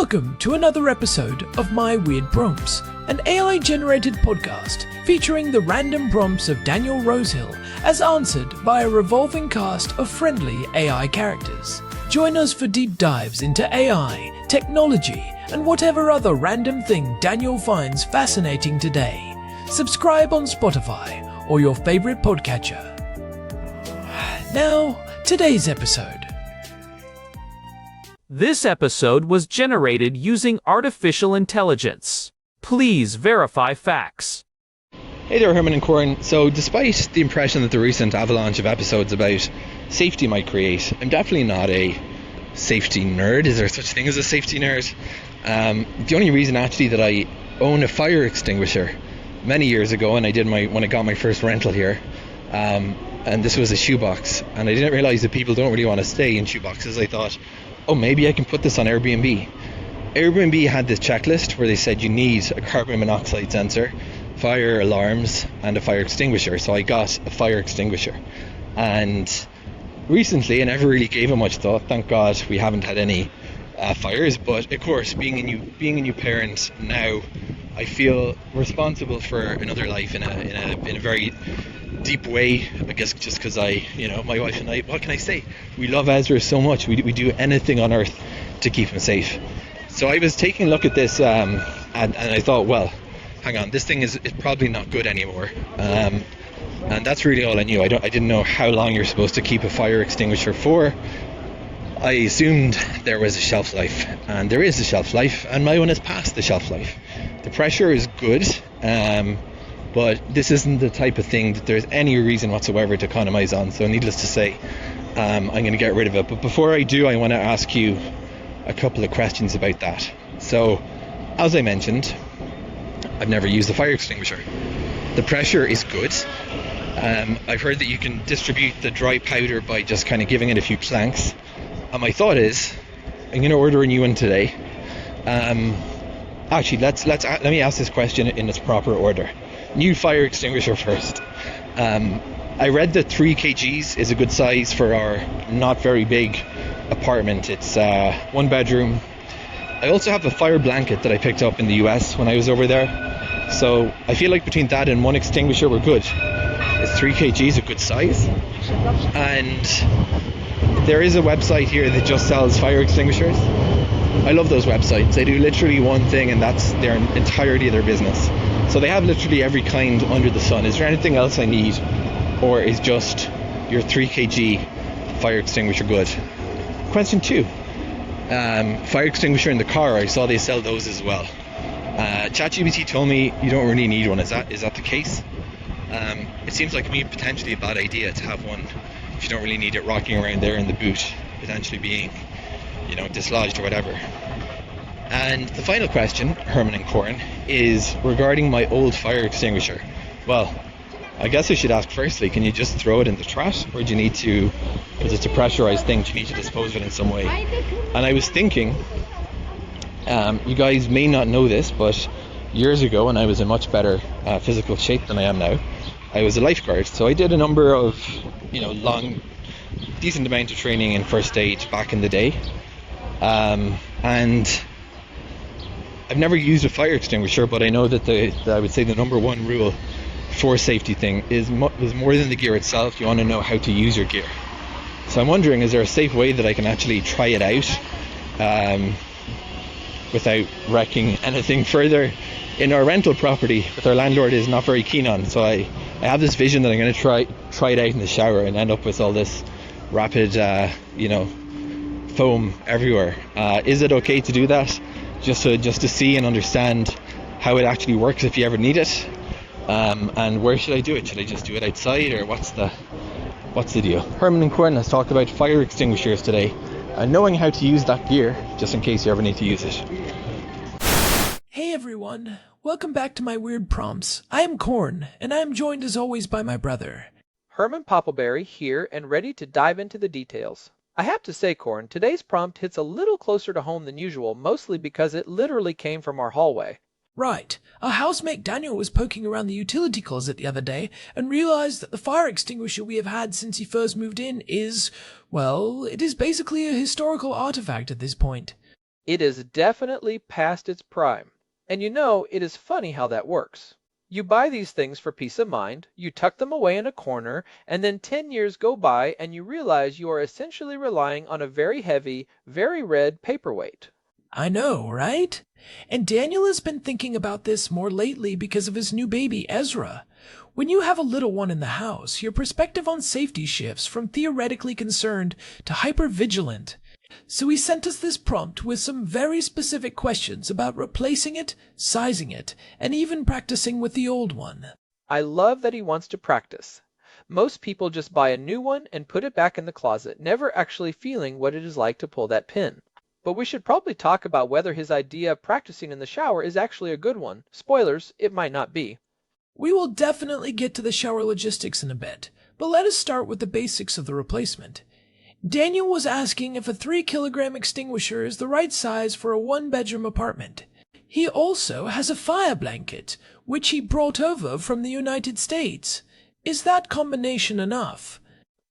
Welcome to another episode of My Weird Prompts, an AI-generated podcast featuring the random prompts of Daniel Rosehill as answered by a revolving cast of friendly AI characters. Join us for deep dives into AI, technology, and whatever other random thing Daniel finds fascinating today. Subscribe on Spotify or your favorite podcatcher. Now, today's episode. This episode was generated using artificial intelligence. Please verify facts. Hey there, Herman and Corn. So despite the impression that the recent avalanche of episodes about safety might create, I'm definitely not a safety nerd. Is there such a thing as a safety nerd? The only reason actually that I own a fire extinguisher many years ago, and when I got my first rental here, and this was a shoebox, and I didn't realize that people don't really want to stay in shoeboxes. I thought, oh, maybe I can put this on Airbnb. Airbnb had this checklist where they said you need a carbon monoxide sensor, fire alarms, and a fire extinguisher. So I got a fire extinguisher. And recently, I never really gave it much thought. Thank God we haven't had any fires. But of course, being a new parent now, I feel responsible for another life in a very deep way, I guess, just because my wife and I, what can I say? We love Ezra so much. We do anything on earth to keep him safe. So I was taking a look at this and I thought, well, hang on, this thing is probably not good anymore. And that's really all I knew. I didn't know how long you're supposed to keep a fire extinguisher for. I assumed there was a shelf life, and there is a shelf life, and my one has passed the shelf life. The pressure is good, but this isn't the type of thing that there's any reason whatsoever to economize on. So needless to say, I'm going to get rid of it. But before I do, I want to ask you a couple of questions about that. So, as I mentioned, I've never used a fire extinguisher. The pressure is good. I've heard that you can distribute the dry powder by just kind of giving it a few clanks. And my thought is, I'm going to order a new one today. Actually, let me ask this question in its proper order. New fire extinguisher first. I read that 3 kgs is a good size for our not very big apartment. It's 1 bedroom. I also have a fire blanket that I picked up in the US when I was over there. So I feel like between that and 1 extinguisher we're good. Is 3 kgs a good size? And there is a website here that just sells fire extinguishers. I love those websites. They do literally one thing and that's their entirety of their business. So they have literally every kind under the sun. Is there anything else I need, or is just your 3 kg fire extinguisher good? Question 2. Fire extinguisher in the car. I saw they sell those as well. ChatGPT told me you don't really need one. Is that the case? It seems like to me potentially a bad idea to have one if you don't really need it rocking around there in the boot, potentially being, dislodged or whatever. And the final question, Herman and Corn, is regarding my old fire extinguisher. Well, I guess I should ask firstly, can you just throw it in the trash? Or do you need to, because it's a pressurized thing, do you need to dispose of it in some way? And I was thinking, you guys may not know this, but years ago when I was in much better physical shape than I am now, I was a lifeguard. So I did a number of, decent amount of training in first aid back in the day. And I've never used a fire extinguisher, but I know that I would say the number one rule for safety thing is more than the gear itself. You want to know how to use your gear. So I'm wondering, is there a safe way that I can actually try it out without wrecking anything further in our rental property that our landlord is not very keen on? So I have this vision that I'm going to try it out in the shower and end up with all this rapid, foam everywhere. Is it okay to do that? Just to see and understand how it actually works if you ever need it. And where should I do it? Should I just do it outside, or what's the deal? Herman and Corn has talked about fire extinguishers today, and knowing how to use that gear just in case you ever need to use it. Hey everyone, welcome back to My Weird Prompts. I am Corn, and I am joined as always by my brother. Herman Poppleberry here and ready to dive into the details. I have to say, Corn, today's prompt hits a little closer to home than usual, mostly because it literally came from our hallway. Right. Our housemate Daniel was poking around the utility closet the other day and realized that the fire extinguisher we have had since he first moved in is, well, it is basically a historical artifact at this point. It is definitely past its prime. And you know, it is funny how that works. You buy these things for peace of mind, you tuck them away in a corner, and then 10 years go by and you realize you are essentially relying on a very heavy, very red paperweight. I know, right? And Daniel has been thinking about this more lately because of his new baby, Ezra. When you have a little one in the house, your perspective on safety shifts from theoretically concerned to hyper-vigilant. So he sent us this prompt with some very specific questions about replacing it, sizing it, and even practicing with the old one. I love that he wants to practice. Most people just buy a new one and put it back in the closet, never actually feeling what it is like to pull that pin. But we should probably talk about whether his idea of practicing in the shower is actually a good one. Spoilers, it might not be. We will definitely get to the shower logistics in a bit, but let us start with the basics of the replacement. Daniel was asking if a 3-kilogram extinguisher is the right size for a one-bedroom apartment. He also has a fire blanket, which he brought over from the United States. Is that combination enough?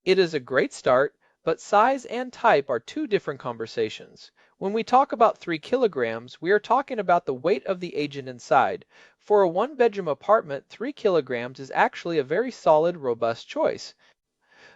It is a great start, but size and type are two different conversations. When we talk about 3 kilograms, we are talking about the weight of the agent inside. For a one-bedroom apartment, 3 kilograms is actually a very solid, robust choice.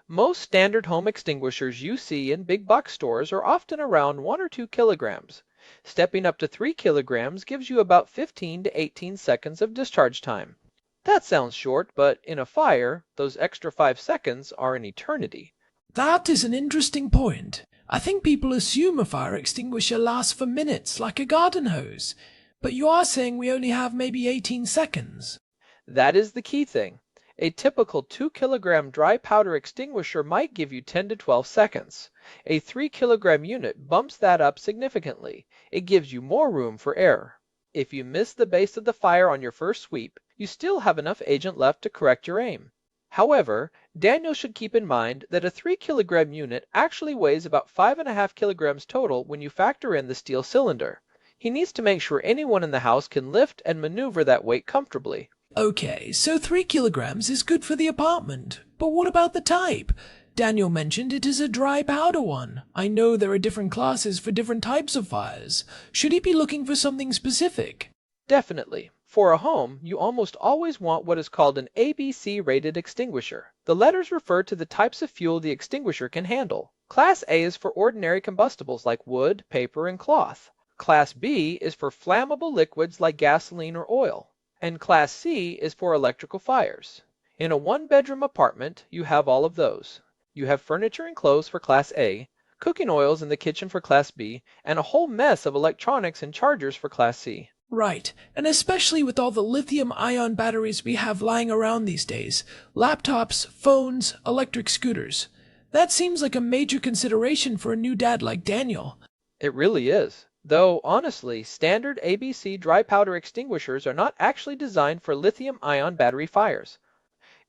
Most standard home extinguishers you see in big box stores are often around 1 or 2 kilograms. Stepping up to 3 kilograms gives you about 15 to 18 seconds of discharge time. That sounds short, but in a fire, those extra 5 seconds are an eternity. That is an interesting point. I think people assume a fire extinguisher lasts for minutes, like a garden hose. But you are saying we only have maybe 18 seconds. That is the key thing. A typical 2-kilogram dry powder extinguisher might give you 10 to 12 seconds. A 3-kilogram unit bumps that up significantly. It gives you more room for error. If you miss the base of the fire on your first sweep, you still have enough agent left to correct your aim. However, Daniel should keep in mind that a 3-kilogram unit actually weighs about 5.5 kilograms total when you factor in the steel cylinder. He needs to make sure anyone in the house can lift and maneuver that weight comfortably. Okay, so 3 kilograms is good for the apartment. But what about the type? Daniel mentioned it is a dry powder one. I know there are different classes for different types of fires. Should he be looking for something specific? Definitely. For a home, you almost always want what is called an ABC rated extinguisher. The letters refer to the types of fuel the extinguisher can handle. Class A is for ordinary combustibles like wood, paper, and cloth. Class B is for flammable liquids like gasoline or oil. And Class C is for electrical fires. In a one-bedroom apartment, you have all of those. You have furniture and clothes for Class A, cooking oils in the kitchen for Class B, and a whole mess of electronics and chargers for Class C. Right, and especially with all the lithium-ion batteries we have lying around these days. Laptops, phones, electric scooters. That seems like a major consideration for a new dad like Daniel. It really is. Though, honestly, standard ABC dry powder extinguishers are not actually designed for lithium-ion battery fires.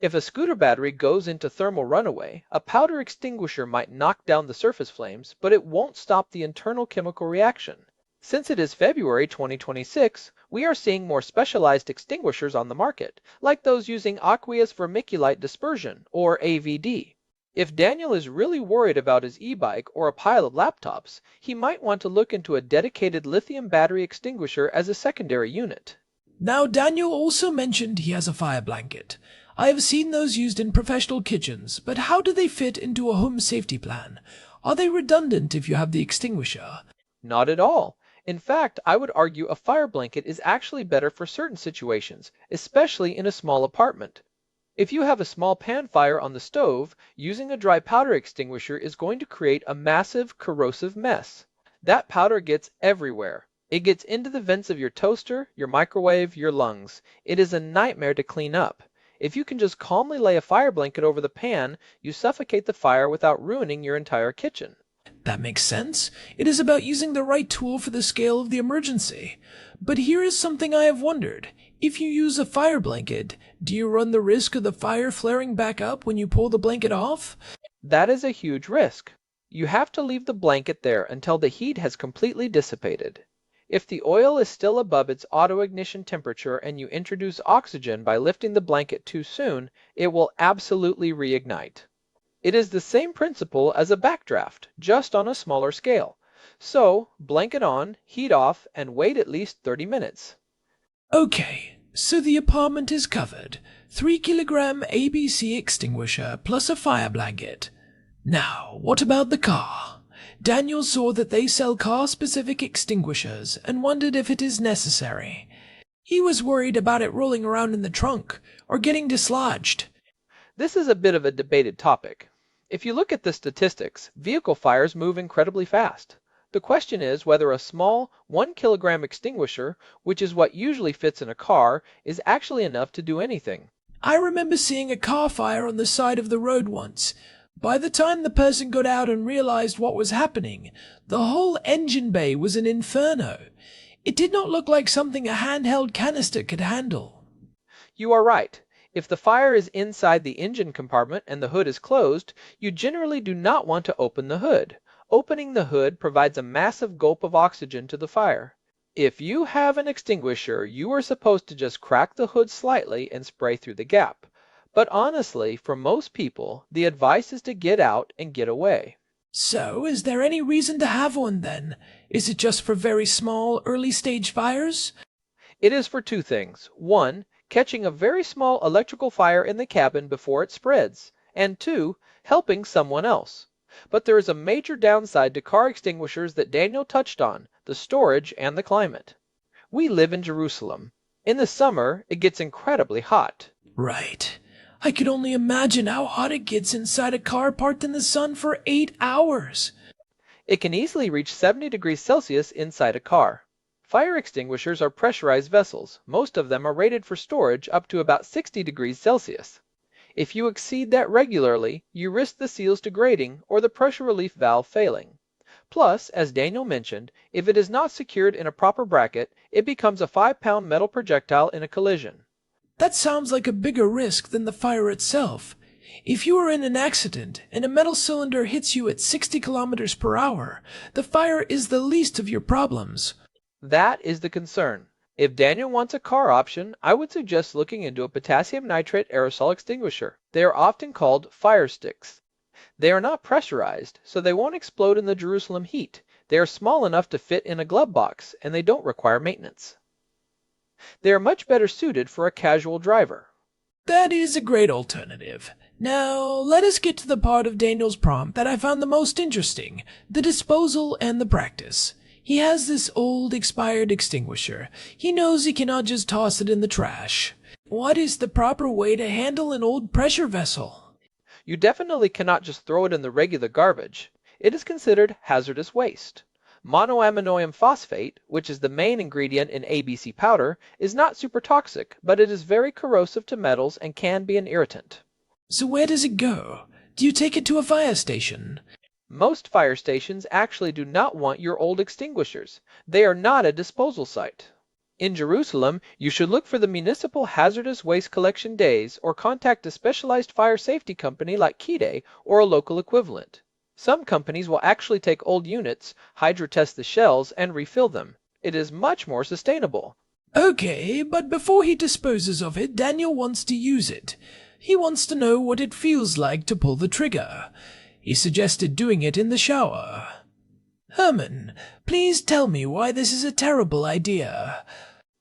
If a scooter battery goes into thermal runaway, a powder extinguisher might knock down the surface flames, but it won't stop the internal chemical reaction. Since it is February 2026, we are seeing more specialized extinguishers on the market, like those using aqueous vermiculite dispersion, or AVD. If Daniel is really worried about his e-bike or a pile of laptops, he might want to look into a dedicated lithium battery extinguisher as a secondary unit. Now, Daniel also mentioned he has a fire blanket. I have seen those used in professional kitchens, but how do they fit into a home safety plan? Are they redundant if you have the extinguisher? Not at all. In fact, I would argue a fire blanket is actually better for certain situations, especially in a small apartment. If you have a small pan fire on the stove, using a dry powder extinguisher is going to create a massive corrosive mess. That powder gets everywhere. It gets into the vents of your toaster, your microwave, your lungs. It is a nightmare to clean up. If you can just calmly lay a fire blanket over the pan, you suffocate the fire without ruining your entire kitchen. That makes sense. It is about using the right tool for the scale of the emergency. But here is something I have wondered. If you use a fire blanket, do you run the risk of the fire flaring back up when you pull the blanket off? That is a huge risk. You have to leave the blanket there until the heat has completely dissipated. If the oil is still above its auto-ignition temperature and you introduce oxygen by lifting the blanket too soon, it will absolutely reignite. It is the same principle as a backdraft, just on a smaller scale. So, blanket on, heat off, and wait at least 30 minutes. Okay, so the apartment is covered. 3 kilogram ABC extinguisher plus a fire blanket. Now, what about the car? Daniel saw that they sell car-specific extinguishers and wondered if it is necessary. He was worried about it rolling around in the trunk or getting dislodged. This is a bit of a debated topic. If you look at the statistics, vehicle fires move incredibly fast. The question is whether a small 1 kilogram extinguisher, which is what usually fits in a car, is actually enough to do anything. I remember seeing a car fire on the side of the road once. By the time the person got out and realized what was happening, the whole engine bay was an inferno. It did not look like something a handheld canister could handle. You are right. If the fire is inside the engine compartment and the hood is closed, you generally do not want to open the hood. Opening the hood provides a massive gulp of oxygen to the fire. If you have an extinguisher, you are supposed to just crack the hood slightly and spray through the gap. But honestly, for most people, the advice is to get out and get away. So, is there any reason to have one then? Is it just for very small, early-stage fires? It is for two things. One, catching a very small electrical fire in the cabin before it spreads. And two, helping someone else. But there is a major downside to car extinguishers that Daniel touched on, the storage and the climate. We live in Jerusalem. In the summer, it gets incredibly hot. Right. I could only imagine how hot it gets inside a car parked in the sun for 8 hours. It can easily reach 70 degrees Celsius inside a car. Fire extinguishers are pressurized vessels. Most of them are rated for storage up to about 60 degrees Celsius. If you exceed that regularly, you risk the seals degrading or the pressure relief valve failing. Plus, as Daniel mentioned, if it is not secured in a proper bracket, it becomes a 5-pound metal projectile in a collision. That sounds like a bigger risk than the fire itself. If you are in an accident and a metal cylinder hits you at 60 kilometers per hour, the fire is the least of your problems. That is the concern. If Daniel wants a car option, I would suggest looking into a potassium nitrate aerosol extinguisher. They are often called fire sticks. They are not pressurized, so they won't explode in the Jerusalem heat. They are small enough to fit in a glove box, and they don't require maintenance. They are much better suited for a casual driver. That is a great alternative. Now, let us get to the part of Daniel's prompt that I found the most interesting, the disposal and the practice. He has this old expired extinguisher. He knows he cannot just toss it in the trash. What is the proper way to handle an old pressure vessel? You definitely cannot just throw it in the regular garbage. It is considered hazardous waste. Monoammonium phosphate, which is the main ingredient in ABC powder, is not super toxic, but it is very corrosive to metals and can be an irritant. So where does it go? Do you take it to a fire station? Most fire stations actually do not want your old extinguishers. They are not a disposal site. In Jerusalem, you should look for the municipal hazardous waste collection days or contact a specialized fire safety company like Kide or a local equivalent. Some companies will actually take old units, hydrotest the shells, and refill them. It is much more sustainable. Okay, but before he disposes of it, Daniel wants to use it. He wants to know what it feels like to pull the trigger. He suggested doing it in the shower. Herman, please tell me why this is a terrible idea.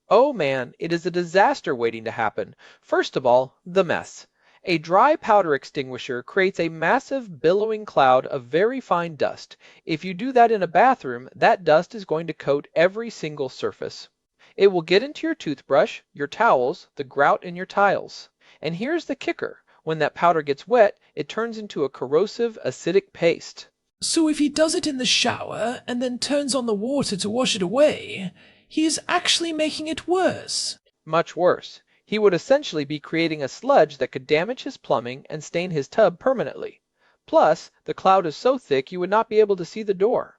Oh man, it is a disaster waiting to happen. First of all, the mess. A dry powder extinguisher creates a massive billowing cloud of very fine dust. If you do that in a bathroom, that dust is going to coat every single surface. It will get into your toothbrush, your towels, the grout in your tiles. And here's the kicker. When that powder gets wet, it turns into a corrosive, acidic paste. So if he does it in the shower and then turns on the water to wash it away, he is actually making it worse. Much worse. He would essentially be creating a sludge that could damage his plumbing and stain his tub permanently. Plus, the cloud is so thick you would not be able to see the door.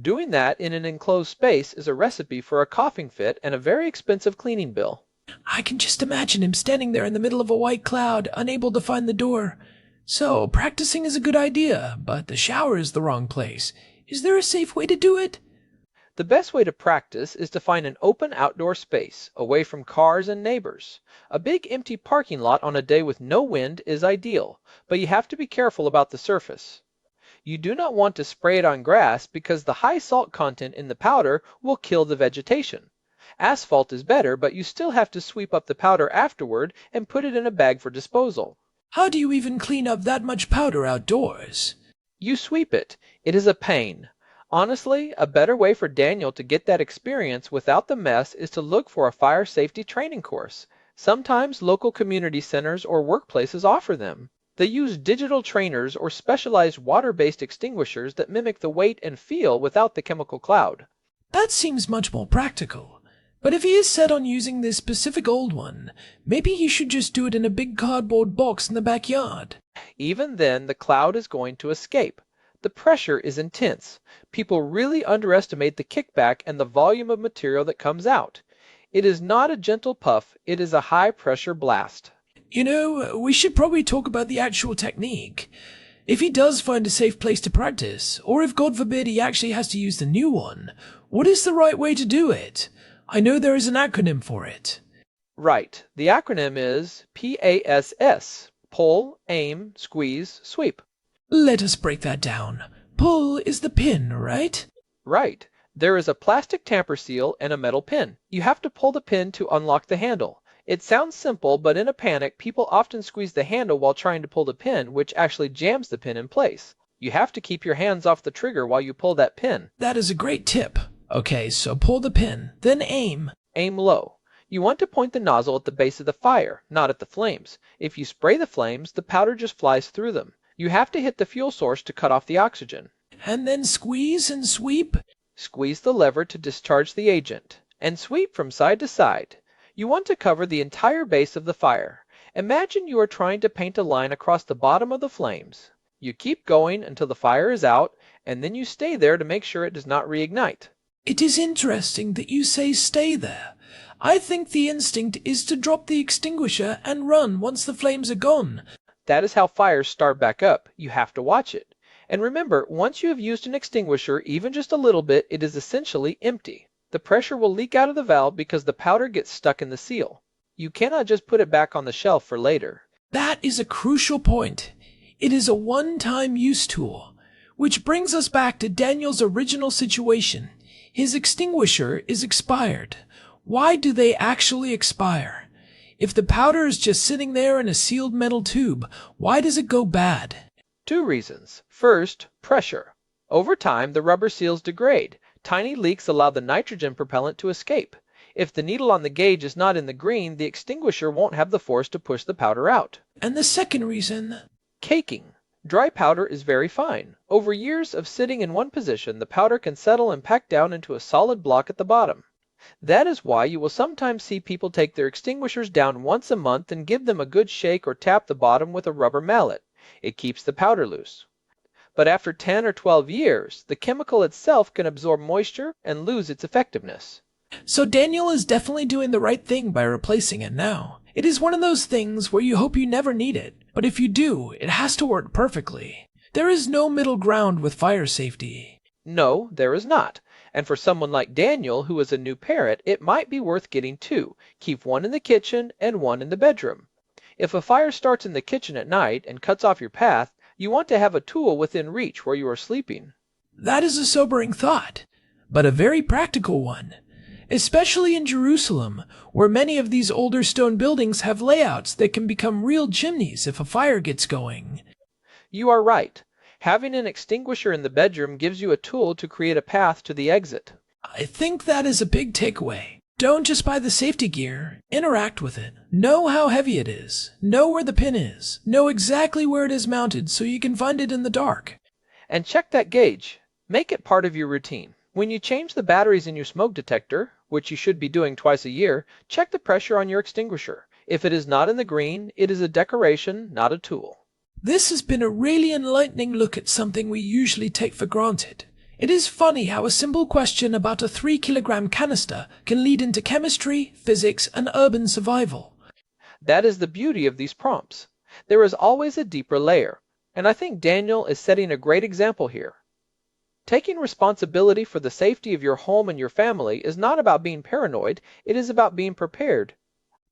Doing that in an enclosed space is a recipe for a coughing fit and a very expensive cleaning bill. I can just imagine him standing there in the middle of a white cloud, unable to find the door. So, practicing is a good idea, but the shower is the wrong place. Is there a safe way to do it? The best way to practice is to find an open outdoor space, away from cars and neighbors. A big empty parking lot on a day with no wind is ideal, but you have to be careful about the surface. You do not want to spray it on grass because the high salt content in the powder will kill the vegetation. Asphalt is better, but you still have to sweep up the powder afterward and put it in a bag for disposal. How do you even clean up that much powder outdoors? You sweep it. It is a pain. Honestly, a better way for Daniel to get that experience without the mess is to look for a fire safety training course. Sometimes local community centers or workplaces offer them. They use digital trainers or specialized water-based extinguishers that mimic the weight and feel without the chemical cloud. That seems much more practical. But if he is set on using this specific old one, maybe he should just do it in a big cardboard box in the backyard. Even then, the cloud is going to escape. The pressure is intense. People really underestimate the kickback and the volume of material that comes out. It is not a gentle puff, it is a high-pressure blast. You know, we should probably talk about the actual technique. If he does find a safe place to practice, or if God forbid he actually has to use the new one, what is the right way to do it? I know there is an acronym for it. Right. The acronym is PASS. Pull, aim, squeeze, sweep. Let us break that down. Pull is the pin, right? Right. There is a plastic tamper seal and a metal pin. You have to pull the pin to unlock the handle. It sounds simple, but in a panic, people often squeeze the handle while trying to pull the pin, which actually jams the pin in place. You have to keep your hands off the trigger while you pull that pin. That is a great tip. Okay, so pull the pin, then aim. Aim low. You want to point the nozzle at the base of the fire, not at the flames. If you spray the flames, the powder just flies through them. You have to hit the fuel source to cut off the oxygen. And then squeeze and sweep? Squeeze the lever to discharge the agent. And sweep from side to side. You want to cover the entire base of the fire. Imagine you are trying to paint a line across the bottom of the flames. You keep going until the fire is out, and then you stay there to make sure it does not reignite. It is interesting that you say stay there. I think the instinct is to drop the extinguisher and run once the flames are gone. That is how fires start back up. You have to watch it. And remember, once you have used an extinguisher, even just a little bit, it is essentially empty. The pressure will leak out of the valve because the powder gets stuck in the seal. You cannot just put it back on the shelf for later. That is a crucial point. It is a one-time use tool. Which brings us back to Daniel's original situation. His extinguisher is expired. Why do they actually expire? If the powder is just sitting there in a sealed metal tube, why does it go bad? 2 reasons. First, pressure. Over time, the rubber seals degrade. Tiny leaks allow the nitrogen propellant to escape. If the needle on the gauge is not in the green, the extinguisher won't have the force to push the powder out. And the second reason? Caking. Dry powder is very fine. Over years of sitting in one position, the powder can settle and pack down into a solid block at the bottom. That is why you will sometimes see people take their extinguishers down once a month and give them a good shake or tap the bottom with a rubber mallet. It keeps the powder loose. But after 10 or 12 years, the chemical itself can absorb moisture and lose its effectiveness. So Daniel is definitely doing the right thing by replacing it now. It is one of those things where you hope you never need it, but if you do, it has to work perfectly. There is no middle ground with fire safety. No, there is not. And for someone like Daniel, who is a new parent, it might be worth getting 2. Keep one in the kitchen and one in the bedroom. If a fire starts in the kitchen at night and cuts off your path, you want to have a tool within reach where you are sleeping. That is a sobering thought, but a very practical one. Especially in Jerusalem, where many of these older stone buildings have layouts that can become real chimneys if a fire gets going. You are right. Having an extinguisher in the bedroom gives you a tool to create a path to the exit. I think that is a big takeaway. Don't just buy the safety gear, interact with it. Know how heavy it is, know where the pin is, know exactly where it is mounted so you can find it in the dark. And check that gauge. Make it part of your routine. When you change the batteries in your smoke detector, which you should be doing twice a year, check the pressure on your extinguisher. If it is not in the green, it is a decoration, not a tool. This has been a really enlightening look at something we usually take for granted. It is funny how a simple question about a 3-kilogram canister can lead into chemistry, physics, and urban survival. That is the beauty of these prompts. There is always a deeper layer, and I think Daniel is setting a great example here. Taking responsibility for the safety of your home and your family is not about being paranoid, it is about being prepared.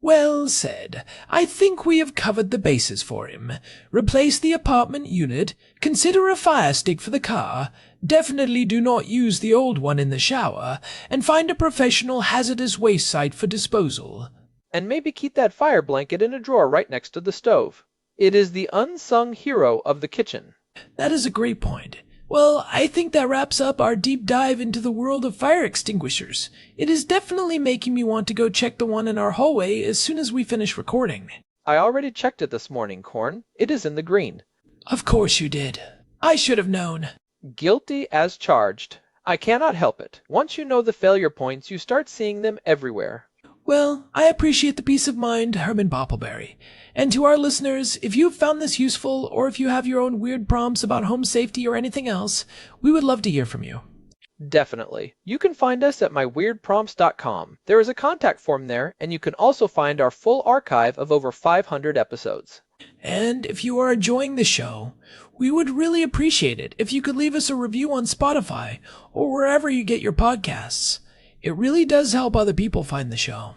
Well said. I think we have covered the bases for him. Replace the apartment unit, consider a fire stick for the car, definitely do not use the old one in the shower, and find a professional hazardous waste site for disposal. And maybe keep that fire blanket in a drawer right next to the stove. It is the unsung hero of the kitchen. That is a great point. Well, I think that wraps up our deep dive into the world of fire extinguishers. It is definitely making me want to go check the one in our hallway as soon as we finish recording. I already checked it this morning, Corn. It is in the green. Of course you did. I should have known. Guilty as charged. I cannot help it. Once you know the failure points, you start seeing them everywhere. Well, I appreciate the peace of mind, Herman Poppleberry. And to our listeners, if you've found this useful, or if you have your own weird prompts about home safety or anything else, we would love to hear from you. Definitely. You can find us at myweirdprompts.com. There is a contact form there, and you can also find our full archive of over 500 episodes. And if you are enjoying the show, we would really appreciate it if you could leave us a review on Spotify or wherever you get your podcasts. It really does help other people find the show.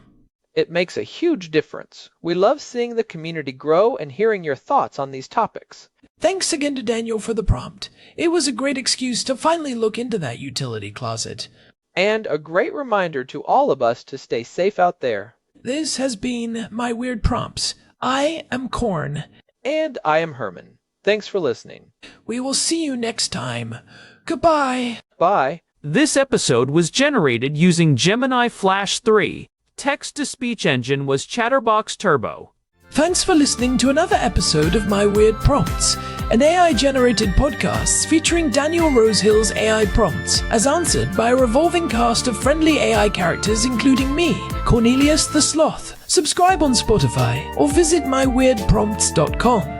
It makes a huge difference. We love seeing the community grow and hearing your thoughts on these topics. Thanks again to Daniel for the prompt. It was a great excuse to finally look into that utility closet. And a great reminder to all of us to stay safe out there. This has been My Weird Prompts. I am Corn. And I am Herman. Thanks for listening. We will see you next time. Goodbye. Bye. This episode was generated using Gemini Flash 3. Text-to-speech engine was Chatterbox Turbo. Thanks for listening to another episode of My Weird Prompts, an AI-generated podcast featuring Daniel Rosehill's AI prompts, as answered by a revolving cast of friendly AI characters including me, Cornelius the Sloth. Subscribe on Spotify or visit myweirdprompts.com.